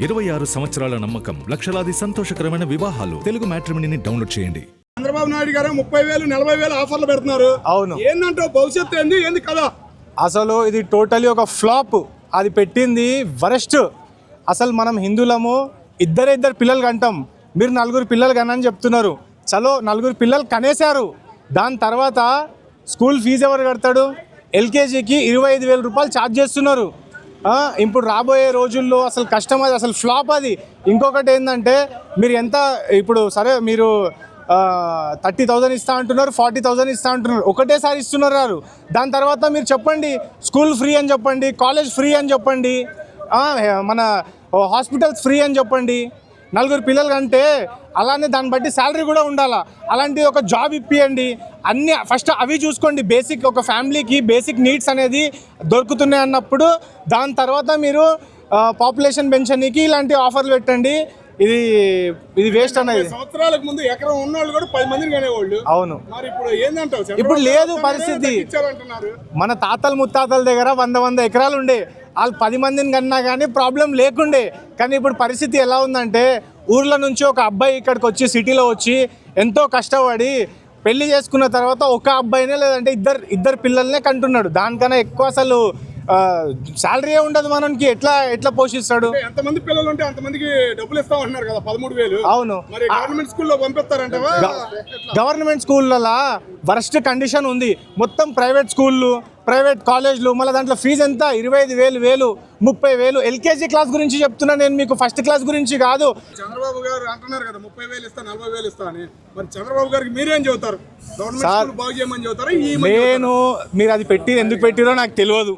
26 సంవత్సరాల నమ్మకం, లక్షలాది సంతోషకరమైన వివాహాలు. తెలుగు మ్యాట్రిమోనీని డౌన్లోడ్ చేయండి. చంద్రబాబు నాయుడు గారు 30,000 40,000 ఆఫర్లు పెడుతున్నారు. అవును, ఏంటంటే భవిష్యత్తు ఏంది కదా. అసలు ఇది టోటలీ ఒక ఫ్లాప్. అది పెట్టింది వరస్ట్. అసలు మనం హిందువులము ఇద్దరు పిల్లలు కంటాం, మీరు 4 పిల్లలు కనని చెప్తున్నారు. చలో 4 పిల్లలు కనేశారు. దాని తర్వాత స్కూల్ ఫీజు ఎవరు కడతాడు? ఎల్కేజీకి 25,000 రూపాయలు ఛార్జ్ చేస్తున్నారు. ఇప్పుడు రాబోయే రోజుల్లో అసలు కష్టం, అది అసలు ఫ్లాప్. అది ఇంకొకటి ఏంటంటే మీరు ఎంత ఇప్పుడు సరే మీరు 30,000 ఇస్తా అంటున్నారు, 40,000 ఇస్తా అంటున్నారు, ఒకటేసారి ఇస్తున్నారు. దాని తర్వాత మీరు చెప్పండి స్కూల్ ఫ్రీ అని చెప్పండి, కాలేజ్ ఫ్రీ అని చెప్పండి, మన హాస్పిటల్స్ ఫ్రీ అని చెప్పండి. 4 పిల్లలు కంటే అలానే దాన్ని బట్టి శాలరీ కూడా ఉండాలా. అలాంటి ఒక జాబ్ ఇప్పియండి. అన్నీ ఫస్ట్ అవి చూసుకోండి. బేసిక్ ఒక ఫ్యామిలీకి బేసిక్ నీడ్స్ అనేది దొరుకుతున్నాయి అన్నప్పుడు దాని తర్వాత మీరు పాపులేషన్ పెంచనీకి ఇలాంటి ఆఫర్లు పెట్టండి. ఇది వేస్ట్ అనేది. సంవత్సరాలకు ముందు ఎకరం ఉన్నవాళ్ళు కూడా 10 మందిని కనేవాళ్ళు. అవును, మరి ఇప్పుడు ఏందంటావు? ఇప్పుడు లేదు పరిస్థితి. మన తాతలు ముత్తాతల దగ్గర 100 ఎకరాలు ఉండే, వాళ్ళు 10 మందిని కన్నా కానీ ప్రాబ్లం లేకుండే. కానీ ఇప్పుడు పరిస్థితి ఎలా ఉందంటే ఊర్ల నుంచి ఒక అబ్బాయి ఇక్కడికి వచ్చి సిటీలో వచ్చి ఎంతో కష్టపడి పెళ్లి చేసుకున్న తర్వాత ఒక అబ్బాయినే లేదంటే ఇద్దరు పిల్లల్నే కంటున్నాడు. దానికన్నా ఎక్కువ అసలు శాలరీ ఉండదు. మనకి ఎట్లా పోషిస్తాడు? ఎంతమంది పిల్లలు ఉంటే అంతమందికి డబ్బులు ఇస్తా ఉంటున్నారు కదా, 13,000. అవును, మరి గవర్నమెంట్ స్కూల్లో పంపిస్తారంటవా? గవర్నమెంట్ స్కూళ్ళ వరస్ట్ కండిషన్ ఉంది. మొత్తం ప్రైవేట్ స్కూళ్ళు, ప్రైవేట్ కాలేజ్లు, మళ్ళీ దాంట్లో ఫీజు ఎంత? 25,000, 30,000. ఎల్కేజీ క్లాస్ గురించి చెప్తున్నా నేను మీకు, ఫస్ట్ క్లాస్ గురించి కాదు. చంద్రబాబు గారు అంటున్నారు కదా 30,000 ఇస్తా 40,000 ఇస్తా అని. మరి చంద్రబాబు గారికి మీరేం చెబుతారు? గవర్నమెంట్ స్కూల్ బాగు చేయమని చెబుతారా? నేను మీరు అది పెట్టి ఎందుకు పెట్టిరో నాకు తెలియదు.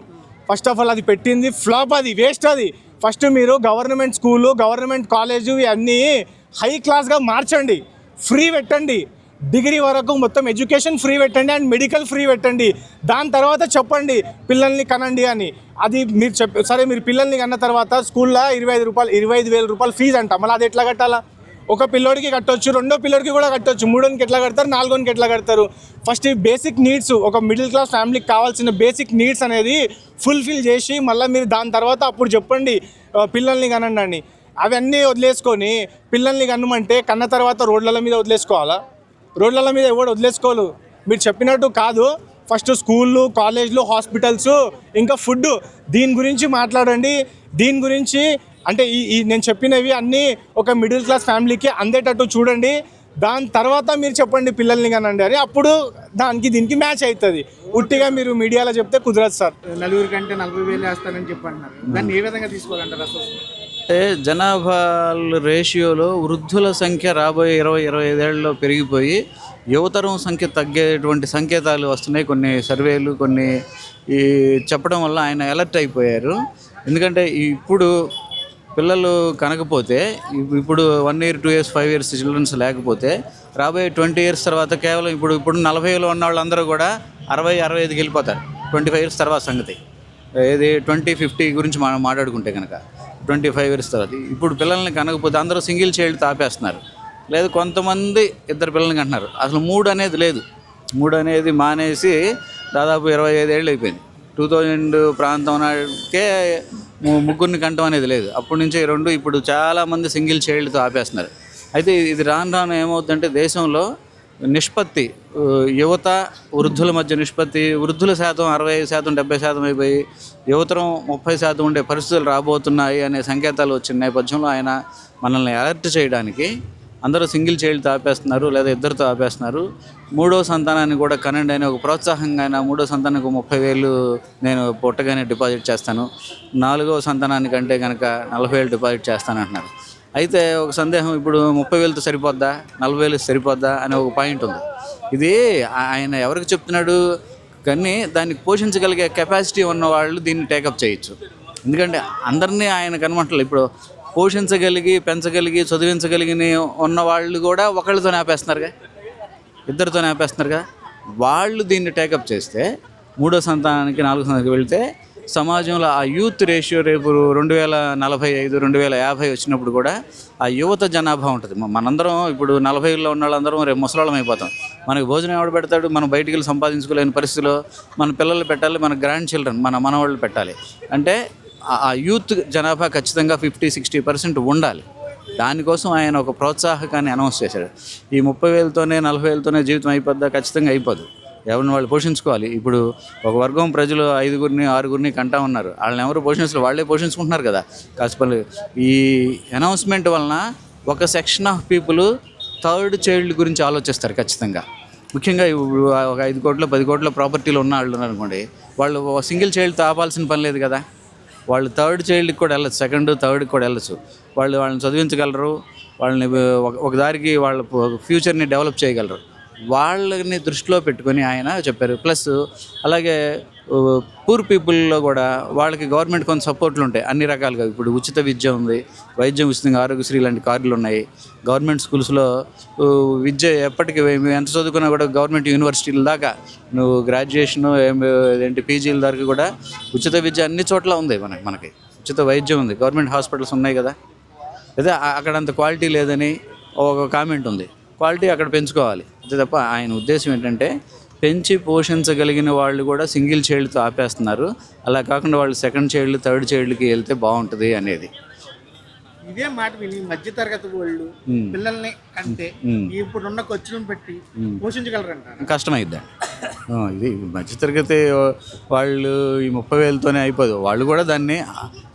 ఫస్ట్ ఆఫ్ ఆల్ అది పెట్టింది ఫ్లాప్, అది వేస్ట్. అది ఫస్ట్ మీరు గవర్నమెంట్ స్కూలు, గవర్నమెంట్ కాలేజు ఇవన్నీ హై క్లాస్గా మార్చండి, ఫ్రీ పెట్టండి. డిగ్రీ వరకు మొత్తం ఎడ్యుకేషన్ ఫ్రీ పెట్టండి అండ్ మెడికల్ ఫ్రీ పెట్టండి. దాని తర్వాత చెప్పండి పిల్లల్ని కనండి అని. అది మీరు సరే మీరు పిల్లల్ని కన్న తర్వాత స్కూల్లో 25,000 రూపాయలు ఫీజు అంట. మళ్ళీ అది ఎట్లా కట్టాలా? ఒక పిల్లోడికి కట్టవచ్చు, రెండో పిల్లోడికి కూడా కట్టవచ్చు, మూడోనికి ఎట్లా కడతారు, నాలుగోనికి ఎట్లా కడతారు? ఫస్ట్ బేసిక్ నీడ్స్, ఒక మిడిల్ క్లాస్ ఫ్యామిలీకి కావాల్సిన బేసిక్ నీడ్స్ అనేది ఫుల్ఫిల్ చేసి మళ్ళీ మీరు దాని తర్వాత అప్పుడు చెప్పండి పిల్లల్ని కనండి అని. అవన్నీ వదిలేసుకొని పిల్లల్ని కనమంటే కన్న తర్వాత రోడ్ల మీద వదిలేసుకోవాలా? రోడ్ల మీద ఎవడు వదిలేసుకోవాలి. మీరు చెప్పినట్టు కాదు. ఫస్ట్ స్కూళ్ళు, కాలేజ్లు, హాస్పిటల్స్, ఇంకా ఫుడ్, దీని గురించి మాట్లాడండి. దీని గురించి అంటే నేను చెప్పినవి అన్నీ ఒక మిడిల్ క్లాస్ ఫ్యామిలీకి అందేటట్టు చూడండి. దాని తర్వాత మీరు చెప్పండి పిల్లల్ని కనండి అని. అప్పుడు దీనికి మ్యాచ్ అవుతుంది. ఉట్టిగా మీరు మీడియాలో చెప్తే కుదరదు సార్. 4 కంటే 40,000 వేస్తారని చెప్పంటున్నారు. దాన్ని ఏ విధంగా తీసుకోవాలంటారు అసలు? అంటే జనాభా రేషియోలో వృద్ధుల సంఖ్య రాబోయే 20-25 ఏళ్ళలో పెరిగిపోయి యువతరం సంఖ్య తగ్గేటువంటి సంకేతాలు వస్తున్నాయి. కొన్ని సర్వేలు కొన్ని చెప్పడం వల్ల ఆయన అలర్ట్ అయిపోయారు. ఎందుకంటే ఇప్పుడు పిల్లలు కనకపోతే, ఇప్పుడు 1 year 2 years 5 years చిల్డ్రన్స్ లేకపోతే రాబోయే 20 years తర్వాత కేవలం ఇప్పుడు 40 ఉన్న వాళ్ళందరూ కూడా 60-65కి వెళ్ళిపోతారు. 25 years తర్వాత సంగతి ఏది 2050 గురించి మనం మాట్లాడుకుంటే కనుక 25 years తర్వాత. ఇప్పుడు పిల్లల్ని కనకపోతే అందరూ సింగిల్ చైల్డ్ తాపేస్తున్నారు. లేదు కొంతమంది 2 పిల్లల్ని కంటున్నారు. అసలు 3 అనేది లేదు. 3 అనేది మానేసి దాదాపు 25 ఏళ్ళు అయిపోయింది. 2000 ప్రాంతం నాకే 3 కంటం అనేది లేదు. అప్పటి నుంచే 2. ఇప్పుడు చాలామంది సింగిల్ చైల్డ్తో ఆపేస్తున్నారు. అయితే ఇది రాను ఏమవుతుందంటే దేశంలో నిష్పత్తి, యువత వృద్ధుల మధ్య నిష్పత్తి, వృద్ధుల శాతం 65%, 70% అయిపోయి యువతరం 30% ఉండే పరిస్థితులు రాబోతున్నాయి అనే సంకేతాలు వచ్చిన నేపథ్యంలో ఆయన మనల్ని అలర్ట్ చేయడానికి అందరూ సింగిల్ చైల్డ్తో ఆపేస్తున్నారు, లేదా 2తో ఆపేస్తున్నారు. 3వ సంతానాన్ని కూడా కనండి అని ఒక ప్రోత్సాహంగా ఆయన 3వ సంతానానికి 30,000 నేను పుట్టగానే డిపాజిట్ చేస్తాను, 4వ సంతానానికంటే కనుక 40,000 డిపాజిట్ చేస్తాను అంటున్నారు. అయితే ఒక సందేహం, ఇప్పుడు 30,000తో సరిపోద్దా, 40,000 సరిపోద్దా అనే ఒక పాయింట్ ఉంది. ఇది ఆయన ఎవరికి చెప్తున్నాడు? కానీ దాన్ని పోషించగలిగే కెపాసిటీ ఉన్న వాళ్ళు దీన్ని టేకప్ చేయొచ్చు. ఎందుకంటే అందరినీ ఆయన కనమంటలేదు. ఇప్పుడు పోషించగలిగి, పెంచగలిగి, చదివించగలిగిన ఉన్న వాళ్ళు కూడా ఒకళ్ళతో ఆపేస్తున్నారుగా, 2తో ఆపేస్తున్నారుగా. వాళ్ళు దీన్ని టేకప్ చేస్తే 3వ సంతానానికి 4వ సంతానానికి వెళితే సమాజంలో ఆ యూత్ రేషియో రేపు 2045, 2050 వచ్చినప్పుడు కూడా ఆ యువత జనాభా ఉంటుంది. మనందరం ఇప్పుడు 40లో ఉన్న వాళ్ళందరం రేపు ముసలాళ్ళం అయిపోతాం. మనకు భోజనం ఎవడు పెడతాడు? మనం బయటికి వెళ్ళి సంపాదించుకోలేని పరిస్థితిలో మన పిల్లలు పెట్టాలి, మన గ్రాండ్ చిల్డ్రన్, మన మనవాళ్ళు పెట్టాలి. అంటే ఆ యూత్ జనాభా ఖచ్చితంగా 50-60% ఉండాలి. దానికోసం ఆయన ఒక ప్రోత్సాహకాన్ని అనౌన్స్ చేశాడు. ఈ 30,000తోనే 40,000తోనే జీవితం అయిపోద్దా? ఖచ్చితంగా అయిపోదు. ఎవరిని వాళ్ళు పోషించుకోవాలి. ఇప్పుడు ఒక వర్గం ప్రజలు 5గురిని 6గురిని కంటా ఉన్నారు. వాళ్ళని ఎవరు పోషించరు, వాళ్ళే పోషించుకుంటున్నారు కదా. కాకపోతే ఈ అనౌన్స్మెంట్ వలన ఒక section of people third child గురించి ఆలోచిస్తారు ఖచ్చితంగా. ముఖ్యంగా ఇప్పుడు ఒక 5 కోట్ల 10 కోట్ల ప్రాపర్టీలు ఉన్న వాళ్ళు అనుకోండి, వాళ్ళు సింగిల్ చైల్డ్తో ఆపాల్సిన పని లేదు కదా. వాళ్ళు థర్డ్ చైల్డ్కి కూడా వెళ్ళచ్చు, సెకండ్ థర్డ్కి కూడా వెళ్ళచ్చు. వాళ్ళని చదివించగలరు, వాళ్ళని ఒక దారికి వాళ్ళ ఫ్యూచర్ని డెవలప్ చేయగలరు. వాళ్ళని దృష్టిలో పెట్టుకొని ఆయన చెప్పారు. ప్లస్ అలాగే పూర్ పీపుల్లో కూడా వాళ్ళకి గవర్నమెంట్ కొంత సపోర్ట్లు ఉంటాయి అన్ని రకాలుగా. ఇప్పుడు ఉచిత విద్య ఉంది, వైద్యం ఉచితంగా, ఆరోగ్యశ్రీ లాంటి కార్డులు ఉన్నాయి. గవర్నమెంట్ స్కూల్స్లో విద్య ఎప్పటికీ ఎంత చదువుకున్నా కూడా గవర్నమెంట్ యూనివర్సిటీల దాకా నువ్వు గ్రాడ్యుయేషన్ ఏంటి పీజీల దాకా కూడా ఉచిత విద్య అన్ని చోట్ల ఉంది. మనకి ఉచిత వైద్యం ఉంది, గవర్నమెంట్ హాస్పిటల్స్ ఉన్నాయి కదా. అదే అక్కడ అంత క్వాలిటీ లేదని ఒక కామెంట్ ఉంది. క్వాలిటీ అక్కడ పెంచుకోవాలి అంతే తప్ప ఆయన ఉద్దేశం ఏంటంటే పెంచి పోషించగలిగిన వాళ్ళు కూడా సింగిల్ చైల్డ్తో ఆపేస్తున్నారు. అలా కాకుండా వాళ్ళు సెకండ్ చైల్డ్ థర్డ్ చైల్డ్కి వెళ్తే బాగుంటుంది అనేది. ఇదే మాట విని మధ్యతరగతి వాళ్ళు పిల్లల్ని అంటే ఇప్పుడున్న ఖర్చులను పెట్టి పోషించగలరంట. కష్టమైద్దా? ఇది మధ్యతరగతి వాళ్ళు ఈ 30,000తోనే అయిపోదు. వాళ్ళు కూడా దాన్ని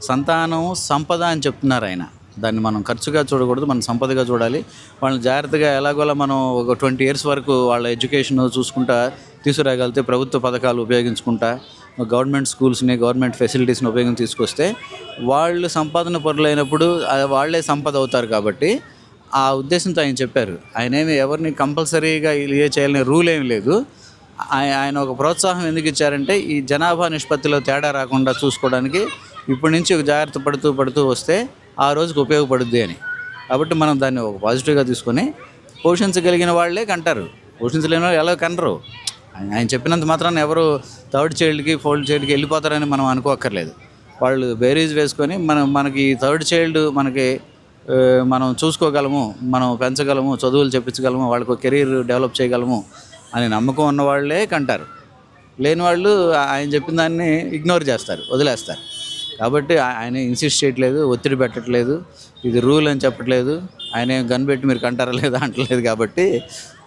సంతానం సంపద అని చెప్తున్నారు ఆయన. దాన్ని మనం ఖర్చుగా చూడకూడదు, మనం సంపదగా చూడాలి. వాళ్ళని జాగ్రత్తగా ఎలాగోలా మనం ఒక 20 years వరకు వాళ్ళ ఎడ్యుకేషన్ చూసుకుంటా తీసుకురాగలిగితే, ప్రభుత్వ పథకాలు ఉపయోగించుకుంటా, గవర్నమెంట్ స్కూల్స్ని గవర్నమెంట్ ఫెసిలిటీస్ని ఉపయోగించి తీసుకొస్తే వాళ్ళు సంపాదన పరులైనప్పుడు వాళ్ళే సంపద అవుతారు. కాబట్టి ఆ ఉద్దేశంతో ఆయన చెప్పారు. ఆయన ఏమి ఎవరిని కంపల్సరీగా ఏ చేయాలనే రూల్ ఏమి లేదు. ఆయన ఒక ప్రోత్సాహం ఎందుకు ఇచ్చారంటే ఈ జనాభా నిష్పత్తిలో తేడా రాకుండా చూసుకోవడానికి ఇప్పటి నుంచి ఒక జాగ్రత్త పడుతూ వస్తే ఆ రోజుకు ఉపయోగపడుద్ది అని. కాబట్టి మనం దాన్ని ఒక పాజిటివ్గా తీసుకొని పోషించగలిగిన వాళ్ళే కంటారు, పోషించలేని వాళ్ళు ఎలా కనరు. ఆయన చెప్పినంత మాత్రాన్ని ఎవరు థర్డ్ చైల్డ్కి ఫోర్త్ చైల్డ్కి వెళ్ళిపోతారని మనం అనుకోక్కర్లేదు. వాళ్ళు బేరీజ్ వేసుకొని మనకి థర్డ్ చైల్డ్ మనం చూసుకోగలము, మనం పెంచగలము, చదువులు చెప్పించగలము, వాళ్ళకు కెరీర్ డెవలప్ చేయగలము అని నమ్మకం ఉన్న వాళ్ళే కంటారు. లేని వాళ్ళు ఆయన చెప్పిన దాన్ని ఇగ్నోర్ చేస్తారు, వదిలేస్తారు. కాబట్టి ఆయన ఇన్సిస్ట్ చేయట్లేదు, ఒత్తిడి పెట్టట్లేదు, ఇది రూల్ అని చెప్పట్లేదు. ఆయన గన్ పెట్టి మీరు కంటారా లేదా అంటలేదు. కాబట్టి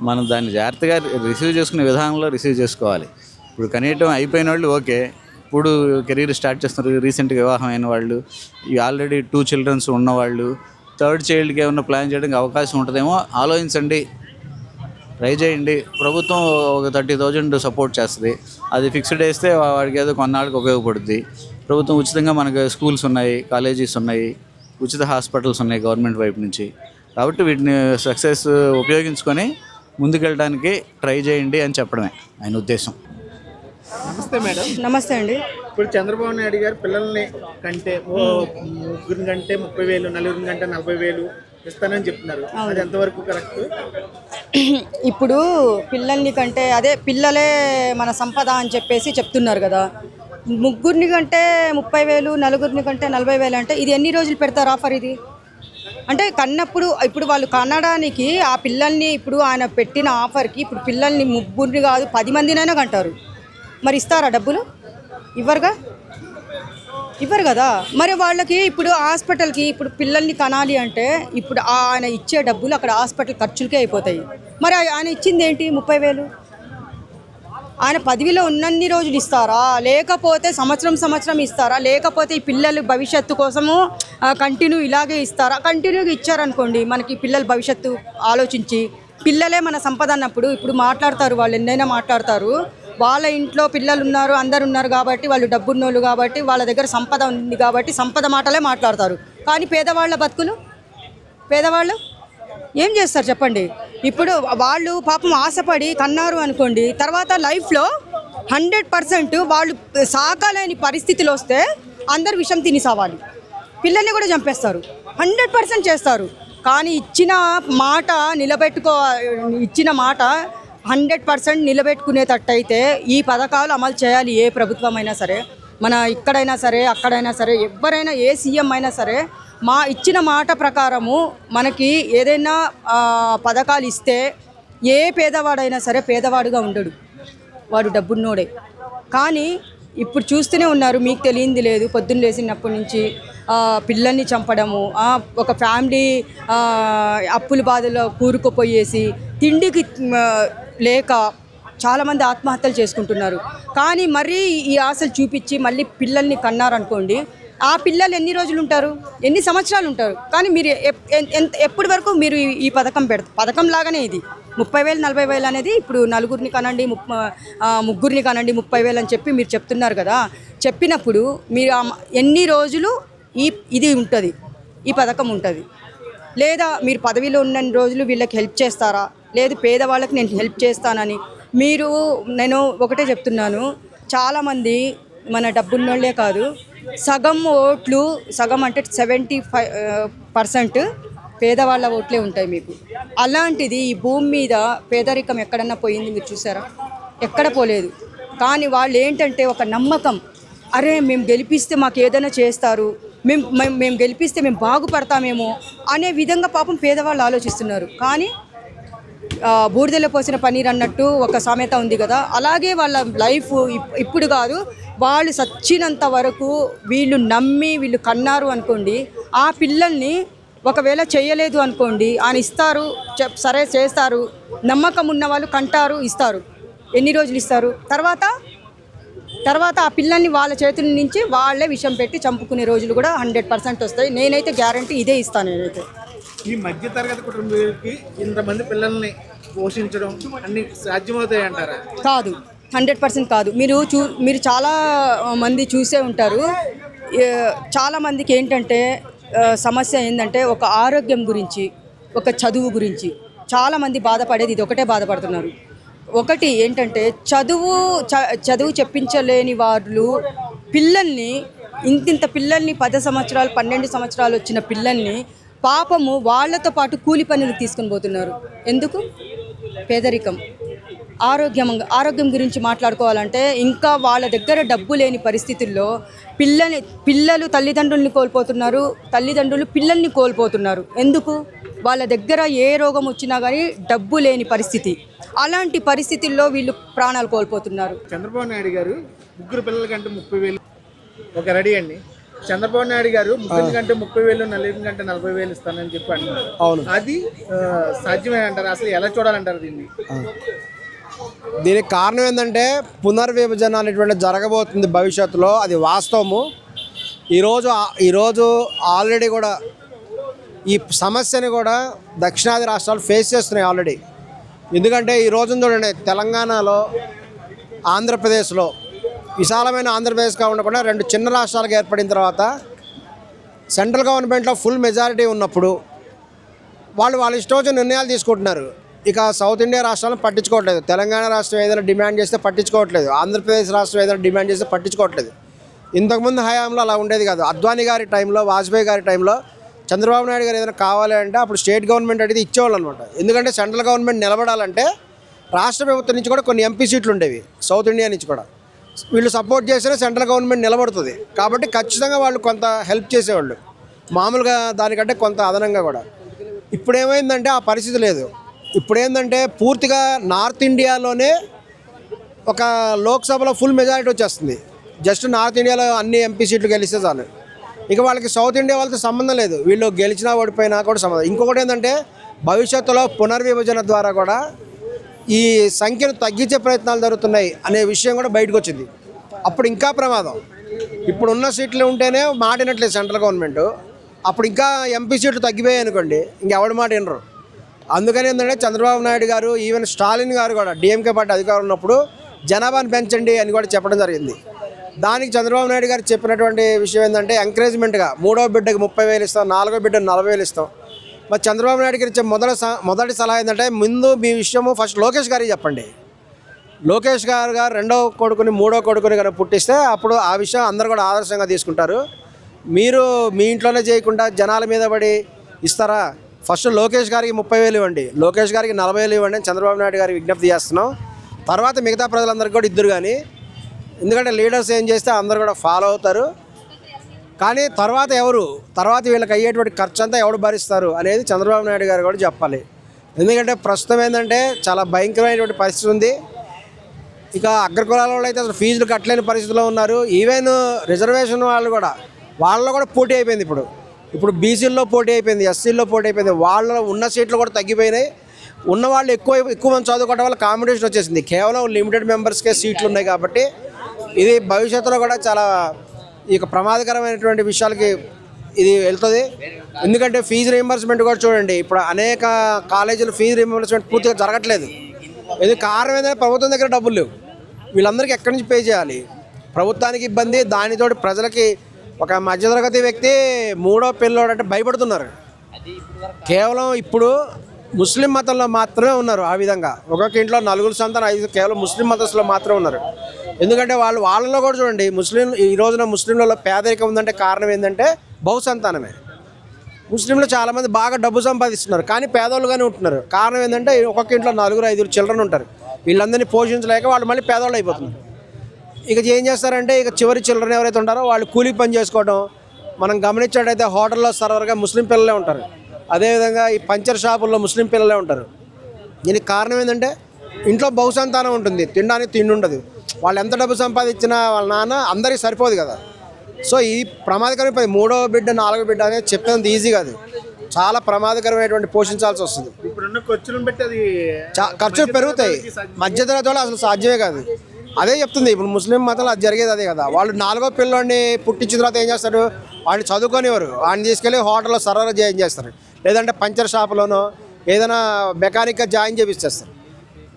మనం దాన్ని జాగ్రత్తగా రిసీవ్ చేసుకునే విధానంలో రిసీవ్ చేసుకోవాలి. ఇప్పుడు కనీసం అయిపోయిన వాళ్ళు ఓకే, ఇప్పుడు కెరీర్ స్టార్ట్ చేస్తున్నారు, రీసెంట్గా వివాహం అయిన వాళ్ళు, ఆల్రెడీ 2 children ఉన్నవాళ్ళు, థర్డ్ చైల్డ్కి ఏమన్నా ప్లాన్ చేయడానికి అవకాశం ఉంటుందేమో ఆలోచించండి, ట్రై చేయండి. ప్రభుత్వం ఒక 30,000 సపోర్ట్ చేస్తుంది. అది ఫిక్స్డ్ వేస్తే వాడికి ఏదో కొన్నాళ్ళకి ఉపయోగపడుద్ది. ప్రభుత్వం ఉచితంగా మనకు స్కూల్స్ ఉన్నాయి, కాలేజీస్ ఉన్నాయి, ఉచిత హాస్పిటల్స్ ఉన్నాయి గవర్నమెంట్ వైపు నుంచి. కాబట్టి వీటిని సక్సెస్ ఉపయోగించుకొని ముందుకెళ్ళడానికి ట్రై చేయండి అని చెప్పడమే ఆయన ఉద్దేశం. నమస్తే మేడం. నమస్తే అండి. ఇప్పుడు చంద్రబాబు నాయుడు గారు పిల్లల్ని కంటే 3 కంటే 30,000, 4 కంటే 40,000 ఇస్తానని చెప్తున్నారు. అది ఎంతవరకు కరెక్ట్? ఇప్పుడు పిల్లల్ని కంటే అదే పిల్లలే మన సంపద అని చెప్పేసి చెప్తున్నారు కదా. 3 కంటే 30,000, 4 కంటే 40,000 అంటే ఇది ఎన్ని రోజులు పెడతారు ఆఫర్? ఇది అంటే కన్నప్పుడు ఇప్పుడు వాళ్ళు కనడానికి ఆ పిల్లల్ని ఇప్పుడు ఆయన పెట్టిన ఆఫర్కి ఇప్పుడు పిల్లల్ని 3 కాదు 10 మందినైనా కంటారు. మరి ఇస్తారా డబ్బులు? ఇవ్వరు కదా. మరి వాళ్ళకి ఇప్పుడు హాస్పిటల్కి ఇప్పుడు పిల్లల్ని కనాలి అంటే ఇప్పుడు ఆయన ఇచ్చే డబ్బులు అక్కడ హాస్పిటల్ ఖర్చులకే అయిపోతాయి. మరి ఆయన ఇచ్చింది ఏంటి? 30,000. ఆయన పదవిలో ఉన్నన్ని రోజులు ఇస్తారా, లేకపోతే సంవత్సరం ఇస్తారా, లేకపోతే ఈ పిల్లల భవిష్యత్తు కోసము కంటిన్యూ ఇలాగే ఇస్తారా? కంటిన్యూగా ఇచ్చారనుకోండి, మనకి పిల్లల భవిష్యత్తు ఆలోచించి పిల్లలే మన సంపద అన్నప్పుడు ఇప్పుడు మాట్లాడతారు, వాళ్ళు ఎన్నైనా మాట్లాడతారు. వాళ్ళ ఇంట్లో పిల్లలు ఉన్నారు, అందరు ఉన్నారు కాబట్టి, వాళ్ళు డబ్బున్నోళ్ళు కాబట్టి, వాళ్ళ దగ్గర సంపద ఉంది కాబట్టి సంపద మాటలే మాట్లాడతారు. కానీ పేదవాళ్ళ బతుకులు, పేదవాళ్ళు ఏం చేస్తారు చెప్పండి? ఇప్పుడు వాళ్ళు పాపం ఆశపడి కన్నారు అనుకోండి, తర్వాత లైఫ్లో 100% వాళ్ళు సాకలేని పరిస్థితులు వస్తే అందరు విషం తిని సావాలి, పిల్లల్ని కూడా చంపేస్తారు, 100% చేస్తారు. కానీ ఇచ్చిన మాట 100% నిలబెట్టుకునేటట్టయితే ఈ పథకాలు అమలు చేయాలి. ఏ ప్రభుత్వం అయినా సరే, మన ఇక్కడైనా సరే అక్కడైనా సరే, ఎవరైనా ఏ సీఎం అయినా సరే ఇచ్చిన మాట ప్రకారము మనకి ఏదైనా పథకాలు ఇస్తే ఏ పేదవాడైనా సరే పేదవాడుగా ఉండడు, వాడు డబ్బున్నోడే. కానీ ఇప్పుడు చూస్తూనే ఉన్నారు, మీకు తెలియంది లేదు. పొద్దున్న లేచినప్పటి నుంచి పిల్లల్ని చంపడము, ఒక ఫ్యామిలీ అప్పుల బాధలో కూరుకుపోయేసి తిండికి లేక చాలామంది ఆత్మహత్యలు చేసుకుంటున్నారు. కానీ మరీ ఈ ఆశలు చూపించి మళ్ళీ పిల్లల్ని కన్నారనుకోండి, ఆ పిల్లలు ఎన్ని రోజులు ఉంటారు, ఎన్ని సంవత్సరాలు ఉంటారు? కానీ మీరు ఎప్పటి వరకు మీరు ఈ పథకం లాగానే ఇది 30,000 40,000 అనేది ఇప్పుడు నలుగురిని కనండి, ముగ్గురిని కనండి 30,000 అని చెప్పి మీరు చెప్తున్నారు కదా. చెప్పినప్పుడు మీరు ఎన్ని రోజులు ఇది ఉంటుంది, ఈ పథకం ఉంటుంది? లేదా మీరు పదవిలో ఉన్న రోజులు వీళ్ళకి హెల్ప్ చేస్తారా? లేదు పేదవాళ్ళకి నేను హెల్ప్ చేస్తానని నేను ఒకటే చెప్తున్నాను, చాలామంది మన డబ్బున్నోళ్ళే కాదు, సగం ఓట్లు, సగం అంటే 75% పేదవాళ్ళ ఓట్లే ఉంటాయి మీకు. అలాంటిది ఈ భూమి మీద పేదరికం ఎక్కడన్నా పోయింది మీరు చూసారా? ఎక్కడ పోలేదు. కానీ వాళ్ళు ఏంటంటే ఒక నమ్మకం, అరే మేము గెలిపిస్తే మాకు ఏదైనా చేస్తారు, మేము గెలిపిస్తే మేము బాగుపడతామేమో అనే విధంగా పాపం పేదవాళ్ళు ఆలోచిస్తున్నారు. కానీ బూడిదలో పోసిన పన్నీర్ అన్నట్టు ఒక సామెత ఉంది కదా, అలాగే వాళ్ళ లైఫ్ ఇప్పుడు కాదు, వాళ్ళు సచ్చినంత వరకు వీళ్ళు నమ్మి వీళ్ళు కన్నారు అనుకోండి, ఆ పిల్లల్ని ఒకవేళ చేయలేదు అనుకోండి, ఆయన ఇస్తారు, సరే చేస్తారు, నమ్మకం ఉన్న వాళ్ళు కంటారు, ఇస్తారు. ఎన్ని రోజులు ఇస్తారు? తర్వాత ఆ పిల్లల్ని వాళ్ళ చేతుల నుంచి వాళ్ళే విషం పెట్టి చంపుకునే రోజులు కూడా 100% వస్తాయి. నేనైతే గ్యారంటీ ఇదే ఇస్తాను. నేనైతే ఈ మధ్య తరగతి కుటుంబానికి ఇంతమంది పిల్లల్ని పోషించడం అన్ని సాధ్యమవుతాయి అంటారా? కాదు, 100% కాదు. మీరు చాలా మంది చూసే ఉంటారు. చాలామందికి ఏంటంటే సమస్య ఏంటంటే ఒక ఆరోగ్యం గురించి, ఒక చదువు గురించి చాలామంది బాధపడేది ఇది ఒకటే బాధపడుతున్నారు. ఒకటి ఏంటంటే చదువు చెప్పించలేని వాళ్ళు పిల్లల్ని, ఇంతింత పిల్లల్ని 10 సంవత్సరాలు 12 సంవత్సరాలు వచ్చిన పిల్లల్ని పాపము వాళ్ళతో పాటు కూలి పనులు తీసుకొని పోతున్నారు. ఎందుకు? పేదరికం. ఆరోగ్యం గురించి మాట్లాడుకోవాలంటే ఇంకా వాళ్ళ దగ్గర డబ్బు లేని పరిస్థితుల్లో పిల్లలు తల్లిదండ్రుల్ని కోల్పోతున్నారు, తల్లిదండ్రులు పిల్లల్ని కోల్పోతున్నారు. ఎందుకు? వాళ్ళ దగ్గర ఏ రోగం వచ్చినా కానీ డబ్బు లేని పరిస్థితి. అలాంటి పరిస్థితుల్లో వీళ్ళు ప్రాణాలు కోల్పోతున్నారు. చంద్రబాబు నాయుడు గారు ముగ్గురు పిల్లల కంటే 30,000 ఒక రెడీ అండి. చంద్రబాబు నాయుడు గారు ముగ్గురి కంటే 30,000, నలుగురి కంటే 40,000 ఇస్తానని చెప్పి అంటున్నారు. అవును, అది సాధ్యమే అంటారు? అసలు ఎలా చూడాలంటారు దీన్ని? దీనికి కారణం ఏంటంటే పునర్విభజన అనేటువంటి జరగబోతుంది భవిష్యత్తులో, అది వాస్తవము. ఈరోజు ఆల్రెడీ కూడా ఈ సమస్యని కూడా దక్షిణాది రాష్ట్రాలు ఫేస్ చేస్తున్నాయి ఆల్రెడీ. ఎందుకంటే ఈ రోజున చూడండి, తెలంగాణలో, ఆంధ్రప్రదేశ్లో విశాలమైన ఆంధ్రప్రదేశ్గా ఉండకుండా 2 చిన్న రాష్ట్రాలకు ఏర్పడిన తర్వాత సెంట్రల్ గవర్నమెంట్లో ఫుల్ మెజారిటీ ఉన్నప్పుడు వాళ్ళ ఇష్టం వచ్చిన నిర్ణయాలు తీసుకుంటున్నారు. ఇక సౌత్ ఇండియా రాష్ట్రాలను పట్టించుకోవట్లేదు. తెలంగాణ రాష్ట్రం ఏదైనా డిమాండ్ చేస్తే పట్టించుకోవట్లేదు, ఆంధ్రప్రదేశ్ రాష్ట్రం ఏదైనా డిమాండ్ చేస్తే పట్టించుకోవట్లేదు. ఇంతకుముందు హయాంలో అలా ఉండేది కాదు. అద్వానీ గారి టైంలో, వాజ్పేయి గారి టైంలో చంద్రబాబు నాయుడు గారు ఏదైనా కావాలి అంటే అప్పుడు స్టేట్ గవర్నమెంట్ అడిగితే ఇచ్చేవాళ్ళు అనమాట. ఎందుకంటే సెంట్రల్ గవర్నమెంట్ నిలబడాలంటే రాష్ట్ర ప్రభుత్వం నుంచి కూడా కొన్ని ఎంపీ సీట్లు ఉండేవి, సౌత్ ఇండియా నుంచి కూడా. వీళ్ళు సపోర్ట్ చేస్తేనే సెంట్రల్ గవర్నమెంట్ నిలబడుతుంది. కాబట్టి ఖచ్చితంగా వాళ్ళు కొంత హెల్ప్ చేసేవాళ్ళు, మామూలుగా దానికంటే కొంత అదనంగా కూడా. ఇప్పుడు ఏమైందంటే ఆ పరిస్థితి లేదు. ఇప్పుడు ఏంటంటే పూర్తిగా నార్త్ ఇండియాలోనే ఒక లోక్సభలో ఫుల్ మెజారిటీ వచ్చేస్తుంది. జస్ట్ నార్త్ ఇండియాలో అన్ని ఎంపీ సీట్లు గెలిస్తే చాలు. ఇక వాళ్ళకి సౌత్ ఇండియా వాళ్ళతో సంబంధం లేదు, వీళ్ళు గెలిచినా ఓడిపోయినా కూడా సంబంధం. ఇంకొకటి ఏంటంటే భవిష్యత్తులో పునర్విభజన ద్వారా కూడా ఈ సంఖ్యను తగ్గించే ప్రయత్నాలు జరుగుతున్నాయి అనే విషయం కూడా బయటకు వచ్చింది. అప్పుడు ఇంకా ప్రమాదం. ఇప్పుడున్న సీట్లు ఉంటేనే మాటినట్లేదు సెంట్రల్ గవర్నమెంట్, అప్పుడు ఇంకా ఎంపీ సీట్లు తగ్గిపోయాయి అనుకోండి, ఇంకెవడి మాట వినరు. అందుకని ఏంటంటే చంద్రబాబు నాయుడు గారు, ఈవెన్ స్టాలిన్ గారు కూడా డిఎంకే పార్టీ అధికారం ఉన్నప్పుడు జనాభాను పెంచండి అని కూడా చెప్పడం జరిగింది. దానికి చంద్రబాబు నాయుడు గారు చెప్పినటువంటి విషయం ఏంటంటే ఎంకరేజ్మెంట్గా 3వ బిడ్డకి 30,000 ఇస్తాం, 4వ బిడ్డకి 40,000 ఇస్తాం. మరి చంద్రబాబు నాయుడు గారు ఇచ్చే మొదటి సలహా ఏంటంటే ముందు మీ విషయము ఫస్ట్ లోకేష్ గారికి చెప్పండి. లోకేష్ గారు 2వ కొడుకుని 3వ కొడుకుని కనుక పుట్టిస్తే అప్పుడు ఆ విషయం అందరూ కూడా ఆదర్శంగా తీసుకుంటారు. మీరు మీ ఇంట్లోనే చేయకుండా జనాల మీద పడి ఇస్తారా? ఫస్ట్ లోకేష్ గారికి 30,000 ఇవ్వండి, లోకేష్ గారికి 40,000 ఇవ్వండి అని చంద్రబాబు నాయుడు గారికి విజ్ఞప్తి చేస్తున్నాం. తర్వాత మిగతా ప్రజలందరికీ కూడా ఇద్దరు కానీ, ఎందుకంటే లీడర్స్ ఏం చేస్తే అందరూ కూడా ఫాలో అవుతారు. కానీ తర్వాత వీళ్ళకి అయ్యేటువంటి ఖర్చు అంతా ఎవరు భరిస్తారు అనేది చంద్రబాబు నాయుడు గారు కూడా చెప్పాలి. ఎందుకంటే ప్రస్తుతం ఏంటంటే చాలా భయంకరమైనటువంటి పరిస్థితి ఉంది. ఇక అగ్రకులాల వాళ్ళు అయితే అసలు ఫీజులు కట్టలేని పరిస్థితిలో ఉన్నారు. ఈవెన్ రిజర్వేషన్ వాళ్ళు కూడా వాళ్ళలో కూడా పోటీ అయిపోయింది. ఇప్పుడు బీసీల్లో పోటీ అయిపోయింది, ఎస్సీల్లో పోటీ అయిపోయింది. వాళ్ళ ఉన్న సీట్లు కూడా తగ్గిపోయినాయి. ఉన్న వాళ్ళు ఎక్కువ మంది చదువుకోవడం వల్ల కాంపిటీషన్ వచ్చేసింది. కేవలం లిమిటెడ్ మెంబర్స్కే సీట్లు ఉన్నాయి కాబట్టి ఇది భవిష్యత్తులో కూడా చాలా ఇక ప్రమాదకరమైనటువంటి విషయాలకి ఇది వెళ్తుంది. ఎందుకంటే ఫీజు రీయింబర్స్మెంట్ కూడా చూడండి, ఇప్పుడు అనేక కాలేజీలు ఫీజు రీయింబర్స్మెంట్ పూర్తిగా జరగట్లేదు. ఇది కారణం ఏంటంటే ప్రభుత్వం దగ్గర డబ్బులు లేవు. వీళ్ళందరికీ ఎక్కడి నుంచి పే చేయాలి? ప్రభుత్వానికి ఇబ్బంది, దానితోటి ప్రజలకి ఒక మధ్యతరగతి వ్యక్తి మూడో పిల్లోడు అంటే భయపడుతున్నారు. కేవలం ఇప్పుడు ముస్లిం మతంలో మాత్రమే ఉన్నారు ఆ విధంగా. ఒక్కొక్క ఇంట్లో 4 సంతానం 5 కేవలం ముస్లిం మతస్థులో మాత్రమే ఉన్నారు. ఎందుకంటే వాళ్ళలో కూడా చూడండి, ఈ రోజున ముస్లింలలో పేదరికం ఉందంటే కారణం ఏంటంటే బహుసంతానమే. ముస్లింలు చాలామంది బాగా డబ్బు సంపాదిస్తున్నారు కానీ పేదోళ్ళుగానే ఉంటున్నారు. కారణం ఏంటంటే ఒక్కొక్క ఇంట్లో 4-5 చిల్డ్రన్ ఉంటారు. వీళ్ళందరినీ పోషించలేక వాళ్ళు మళ్ళీ పేదోళ్ళు అయిపోతున్నారు. ఇక ఏం చేస్తారంటే ఇక చివరి చిల్డ్రన్ ఎవరైతే ఉంటారో వాళ్ళు కూలీ పని చేసుకోవడం. మనం గమనించినట్టయితే హోటల్లో సర్వర్గా ముస్లిం పిల్లలే ఉంటారు. అదేవిధంగా ఈ పంచర్ షాపుల్లో ముస్లిం పిల్లలే ఉంటారు. దీనికి కారణం ఏంటంటే ఇంట్లో బహుసంతానం ఉంటుంది, తినడానికి తిండి ఉండదు. వాళ్ళు ఎంత డబ్బు సంపాదించినా వాళ్ళ నాన్న అందరికీ సరిపోదు కదా. సో ఈ ప్రమాదకరమైన 3వ బిడ్డ 4వ బిడ్డ అనేది చెప్పేంత ఈజీ కాదు. చాలా ప్రమాదకరమైనటువంటి పోషించాల్సి వస్తుంది. ఇప్పుడున్న ఖర్చులను బట్టి అది ఖర్చులు పెరుగుతాయి. మధ్యతరగతి వాళ్ళు అసలు సాధ్యమే కాదు. అదే చెప్తుంది ఇప్పుడు ముస్లిం మతంలో అది జరిగేది అదే కదా. వాళ్ళు 4వ పిల్లోడిని పుట్టించిన తర్వాత ఏం చేస్తారు? వాడిని చదువుకోనివారు, వాడిని తీసుకెళ్ళి హోటల్లో సర్వర్ జాయిన్ చేస్తారు, లేదంటే పంచర్ షాపులోనో ఏదైనా మెకానిక్గా జాయిన్ చేపిస్తారు.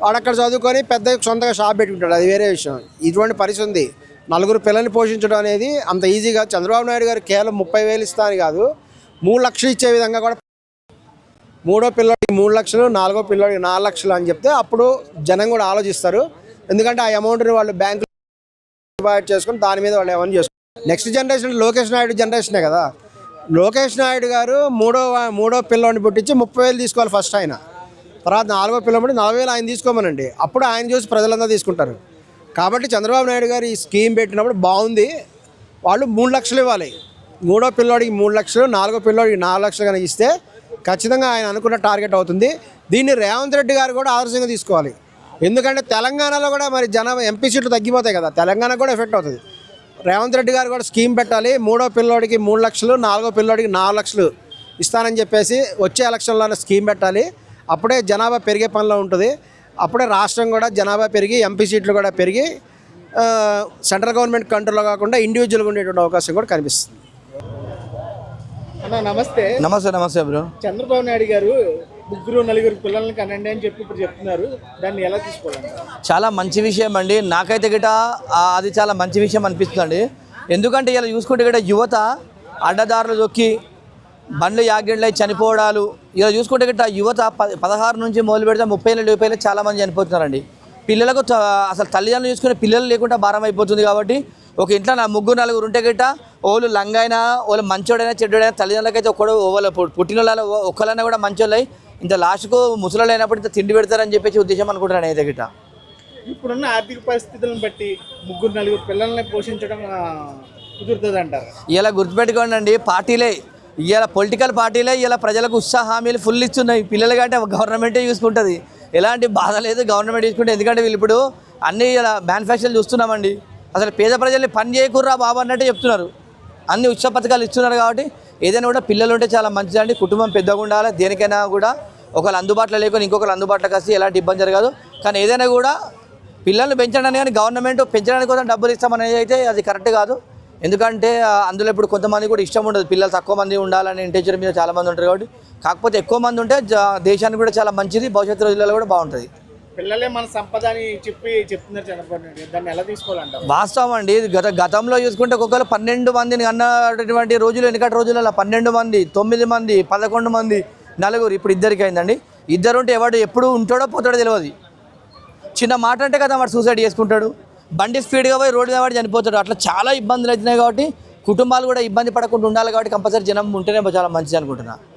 వాడు అక్కడ చదువుకొని పెద్ద సొంతంగా షాప్ పెట్టుకుంటాడు, అది వేరే విషయం. ఇటువంటి పరిస్థితి ఉంది. 4 పిల్లల్ని పోషించడం అనేది అంత ఈజీగా చంద్రబాబు నాయుడు గారు కేవలం 30,000 ఇస్తా అని కాదు, 3 లక్షలు ఇచ్చే విధంగా కూడా 3వ పిల్లోడికి 3 లక్షలు, 4వ పిల్లోడికి 4 లక్షలు అని చెప్తే అప్పుడు జనం కూడా ఆలోచిస్తారు. ఎందుకంటే ఆ అమౌంట్ని వాళ్ళు బ్యాంకులో డిపాజిట్ చేసుకుని దాని మీద వాళ్ళు ఏమైనా చేసుకుంటారు. నెక్స్ట్ జనరేషన్ లోకేష్ నాయుడు జనరేషనే కదా. లోకేష్ నాయుడు గారు మూడో పిల్లోడిని పుట్టించి 30,000 తీసుకోవాలి ఫస్ట్ ఆయన. తర్వాత 4వ పిల్లోడి 40,000 ఆయన తీసుకోమనండి. అప్పుడు ఆయన చూసి ప్రజలందరూ తీసుకుంటారు. కాబట్టి చంద్రబాబు నాయుడు గారు ఈ స్కీమ్ పెట్టినప్పుడు బాగుంది. వాళ్ళు 3 లక్షలు ఇవ్వాలి. 3వ పిల్లోడికి 3 లక్షలు, 4వ పిల్లోడికి 4 లక్షలు కనుక ఇస్తే ఖచ్చితంగా ఆయన అనుకున్న టార్గెట్ అవుతుంది. దీన్ని రేవంత్ రెడ్డి గారు కూడా ఆదర్శంగా తీసుకోవాలి. ఎందుకంటే తెలంగాణలో కూడా మరి ఎంపీ సీట్లు తగ్గిపోతాయి కదా, తెలంగాణకు కూడా ఎఫెక్ట్ అవుతుంది. రేవంత్ రెడ్డి గారు కూడా స్కీమ్ పెట్టాలి. 3వ పిల్లోడికి 3 లక్షలు, 4వ పిల్లోడికి 4 లక్షలు ఇస్తానని చెప్పేసి వచ్చే ఎలక్షన్లోనే స్కీమ్ పెట్టాలి. అప్పుడే జనాభా పెరిగే పనిలో ఉంటుంది. అప్పుడే రాష్ట్రం కూడా జనాభా పెరిగి ఎంపీ సీట్లు కూడా పెరిగి సెంట్రల్ గవర్నమెంట్ కంట్రోల్లో కాకుండా ఇండివిజువల్గా ఉండేటువంటి అవకాశం కూడా కనిపిస్తుంది. అన్న నమస్తే. నమస్తే బ్రో. చంద్రబాబు నాయుడు గారు 3-4 పిల్లల్ని కనండి అని చెప్పి ఇప్పుడు చెప్తున్నారు. దాన్ని ఎలా తీసుకోవాలి? చాలా మంచి విషయం అండి. నాకైతే గిట అది చాలా మంచి విషయం అనిపిస్తుంది. ఎందుకంటే ఇలా చూసుకుంటే గిట యువత అడ్డదారులు దొక్కి బండ్లు యాక్సిడెంట్లు చనిపోవడాలు ఇలా చూసుకుంటే గిట్ట యువత 16 నుంచి మొదలు పెడితే 30-40 చాలామంది చనిపోతున్నారండి. పిల్లలకు అసలు తల్లిదండ్రులు చూసుకునే పిల్లలు లేకుండా భారం అయిపోతుంది. కాబట్టి ఒక ఇంట్లో 3-4 ఉంటే గిట్ట వాళ్ళు లంగైనా వాళ్ళు మంచోడైనా చెడ్డోడైనా తల్లిదండ్రులకైతే వాళ్ళు పుట్టిన వాళ్ళు ఒక్కళ్ళైనా కూడా మంచోళ్ళై ఇంత లాస్ట్కు ముసలు అయినప్పుడు ఇంత తిండి పెడతారని చెప్పేసి ఉద్దేశం అనుకుంటున్నాను అయితే గిట్ట. ఇప్పుడున్న ఆర్థిక పరిస్థితులను బట్టి 3-4 పిల్లల్ని పోషించడం కుదురుతుంది అంటారు. ఇలా గుర్తుపెట్టుకోండి అండి, పార్టీలే ఇలా పొలిటికల్ పార్టీలే ఇలా ప్రజలకు ఉత్సాహ హామీలు ఫుల్ ఇస్తున్నాయి. పిల్లలు కంటే గవర్నమెంటే చూసుకుంటుంది, ఎలాంటి బాధ లేదు, గవర్నమెంట్ చూసుకుంటే. ఎందుకంటే వీళ్ళు ఇప్పుడు అన్ని ఇలా మ్యానుఫ్యాక్చర్లు చూస్తున్నామండి. అసలు పేద ప్రజల్ని పని చేయకుర్రా బాబు అన్నట్టే చెప్తున్నారు. అన్ని ఉత్సవ పథకాలు ఇస్తున్నారు. కాబట్టి ఏదైనా కూడా పిల్లలు ఉంటే చాలా మంచిదండి. కుటుంబం పెద్దగా ఉండాలి. దేనికైనా కూడా ఒకళ్ళు అందుబాటులో లేకుండా ఇంకొకరు అందుబాటులోకి వస్తే ఎలాంటి ఇబ్బంది జరగదు. కానీ ఏదైనా కూడా పిల్లల్ని పెంచడానికి కానీ గవర్నమెంట్ పెంచడానికి కోసం డబ్బులు ఇస్తామనేది అయితే అది కరెక్ట్ కాదు. ఎందుకంటే అందులో ఇప్పుడు కొంతమంది కూడా ఇష్టం ఉండదు, పిల్లలు తక్కువ మంది ఉండాలని ఇంటెన్షన్ మీద చాలామంది ఉంటారు. కాబట్టి కాకపోతే ఎక్కువ మంది ఉంటే దేశానికి కూడా చాలా మంచిది, భవిష్యత్తు రోజులలో కూడా బాగుంటుంది. పిల్లలే మన సంపద అని చెప్తున్నారు చంద్రబాబు నాయుడు. దాన్ని ఎలా తీసుకోవాలంటారు? వాస్తవం అండి. గతంలో చూసుకుంటే ఒక్కొక్కరు 12 మందిని అన్నటువంటి రోజులు, వెనకటి రోజులలో 12 మంది, 9 మంది, 11 మంది, 4. ఇప్పుడు 2కి అయిందండి. 2 ఉంటే ఎవడు ఎప్పుడు ఉంటాడో పోతాడో తెలియదు. చిన్న మాట అంటే కదా వాడు సూసైడ్ చేసుకుంటాడు, బండి స్పీడ్గా పోయి రోడ్డు మీద వాడు చనిపోతాడు. అట్లా చాలా ఇబ్బందులు అవుతున్నాయి. కాబట్టి కుటుంబాలు కూడా ఇబ్బంది పడకుండా ఉండాలి. కాబట్టి కంపల్సరీ జనం ఉంటేనే చాలా మంచిది అనుకుంటున్నా.